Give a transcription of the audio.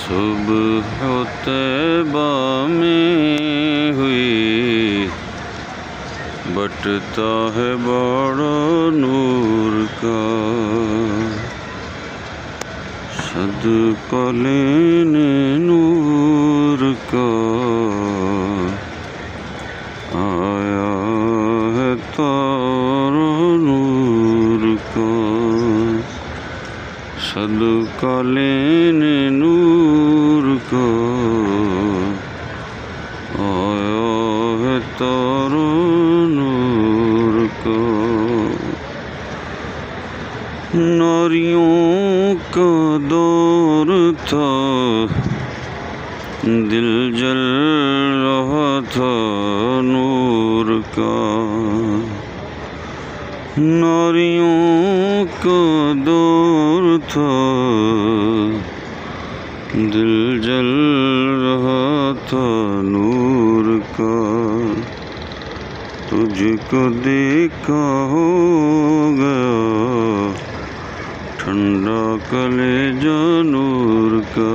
सुबह तैबा में हुई बटता है बड़ा नूर का, सदका लेने नूर का आया है तारा नूर का, सदका लेने नूर का आया है तारा नूर का। नारियों का दौर था, दिल जल रहा था नूर का, नारियों का दौर था, दिल जल रहा था नूर का, तुझको देखा हो गया ठंडा कलेजा नूर का।